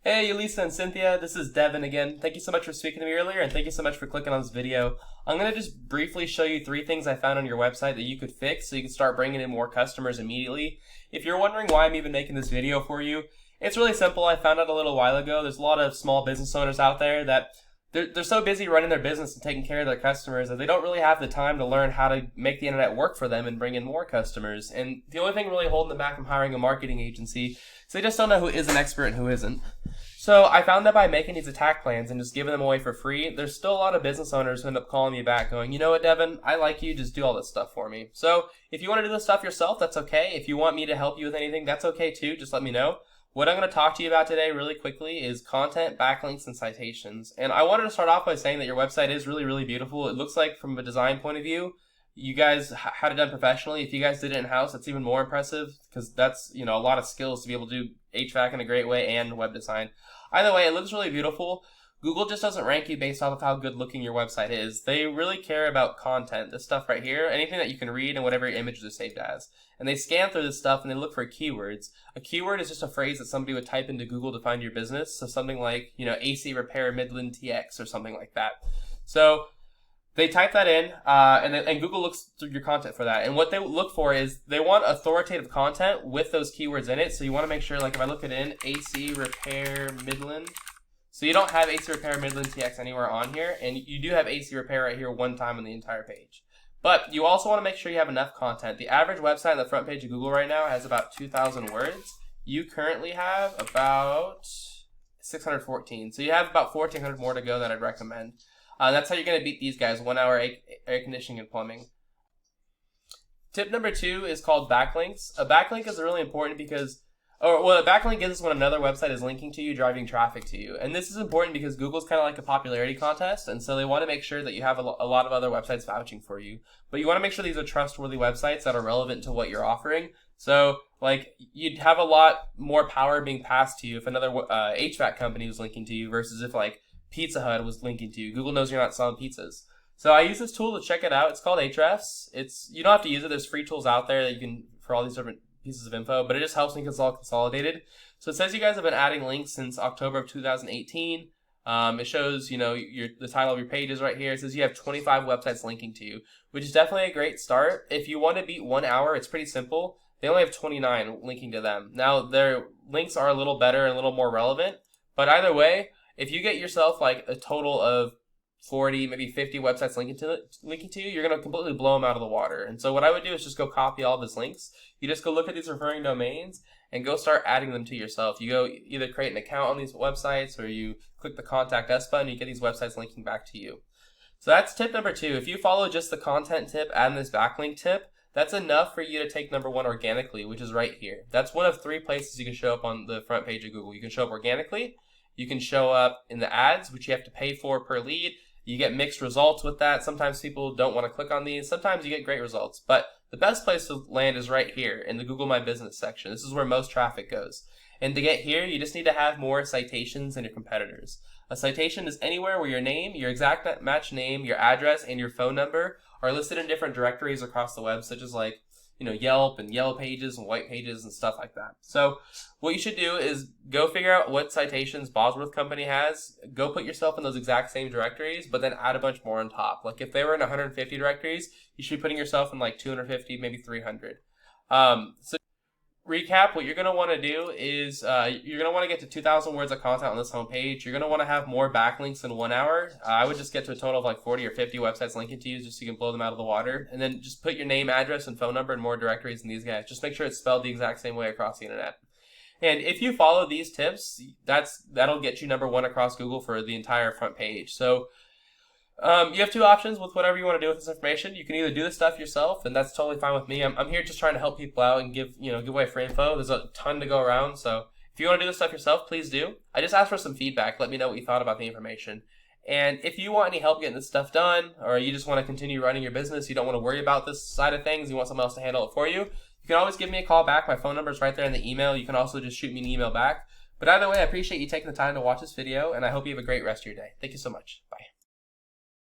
Hey, Elisa and Cynthia, this is Devin again. Thank you so much for speaking to me earlier, and thank you so much for clicking on this video. I'm going to just briefly show you 3 things I found on your website that you could fix so you can start bringing in more customers immediately. If you're wondering why I'm even making this video for you, it's really simple. I found out a little while ago there's a lot of small business owners out there that they're so busy running their business and taking care of their customers that they don't really have the time to learn how to make the internet work for them and bring in more customers. And the only thing really holding them back from hiring a marketing agency is they just don't know who is an expert and who isn't. So I found that by making these attack plans and just giving them away for free, there's still a lot of business owners who end up calling me back going, you know what, Devin, I like you, just do all this stuff for me. So if you want to do this stuff yourself, that's okay. If you want me to help you with anything, that's okay too, just let me know. What I'm going to talk to you about today really quickly is content, backlinks, and citations. And I wanted to start off by saying that your website is really, really beautiful. It looks like from a design point of view, you guys had it done professionally. If you guys did it in-house, that's even more impressive because that's, a lot of skills to be able to do HVAC in a great way and web design. Either way, it looks really beautiful. Google just doesn't rank you based off of how good looking your website is. They really care about content, this stuff right here, anything that you can read and whatever your images are saved as. And they scan through this stuff and they look for keywords. A keyword is just a phrase that somebody would type into Google to find your business. So something like, AC Repair Midland TX or something like that. So they type that in, and Google looks through your content for that. And what they look for is they want authoritative content with those keywords in it. So you want to make sure, like if I look it in, AC Repair Midland. So you don't have AC Repair Midland TX anywhere on here, and you do have AC Repair right here one time on the entire page. But you also want to make sure you have enough content. The average website on the front page of Google right now has about 2,000 words. You currently have about 614. So you have about 1,400 more to go that I'd recommend. That's how you're going to beat these guys, 1 hour air conditioning and plumbing. Tip number 2 is called backlinks. A backlink is really important because, a backlink is when another website is linking to you, driving traffic to you. And this is important because Google's kind of like a popularity contest, and so they want to make sure that you have a lot of other websites vouching for you. But you want to make sure these are trustworthy websites that are relevant to what you're offering. So, like, you'd have a lot more power being passed to you if another HVAC company was linking to you versus if, like, Pizza Hut was linking to you. Google knows you're not selling pizzas. So I use this tool to check it out. It's called Ahrefs. You don't have to use it. There's free tools out there that you can for all these different pieces of info, but it just helps me because it's all consolidated. So it says you guys have been adding links since October of 2018. It shows, the title of your page is right here. It says you have 25 websites linking to you, which is definitely a great start. If you want to beat 1 hour, it's pretty simple. They only have 29 linking to them. Now, their links are a little better and a little more relevant, but either way, if you get yourself like a total of 40, maybe 50 websites linking to you, you're going to completely blow them out of the water. And so what I would do is just go copy all of his links. You just go look at these referring domains and go start adding them to yourself. You go either create an account on these websites or you click the Contact Us button, you get these websites linking back to you. So that's tip number 2. If you follow just the content tip and this backlink tip, that's enough for you to take number 1 organically, which is right here. That's one of 3 places you can show up on the front page of Google. You can show up organically. You can show up in the ads, which you have to pay for per lead. You get mixed results with that. Sometimes people don't want to click on these. Sometimes you get great results. But the best place to land is right here in the Google My Business section. This is where most traffic goes. And to get here, you just need to have more citations than your competitors. A citation is anywhere where your name, your exact match name, your address, and your phone number are listed in different directories across the web, such as like Yelp and Yellow Pages and White Pages and stuff like that. So what you should do is go figure out what citations Bosworth Company has, go put yourself in those exact same directories, but then add a bunch more on top. Like if they were in 150 directories, you should be putting yourself in like 250, maybe 300. So recap, what you're going to want to do is you're going to want to get to 2,000 words of content on this homepage. You're going to want to have more backlinks in 1 hour. I would just get to a total of like 40 or 50 websites linking to you just so you can blow them out of the water. And then just put your name, address, and phone number in more directories than these guys. Just make sure it's spelled the exact same way across the internet. And if you follow these tips, that'll get you number 1 across Google for the entire front page. So you have 2 options with whatever you want to do with this information. You can either do this stuff yourself, and that's totally fine with me. I'm here just trying to help people out and give away free info. There's a ton to go around, so if you want to do this stuff yourself, please do. I just asked for some feedback. Let me know what you thought about the information. And if you want any help getting this stuff done, or you just want to continue running your business, you don't want to worry about this side of things, you want someone else to handle it for you, you can always give me a call back. My phone number is right there in the email. You can also just shoot me an email back. But either way, I appreciate you taking the time to watch this video, and I hope you have a great rest of your day. Thank you so much. Bye.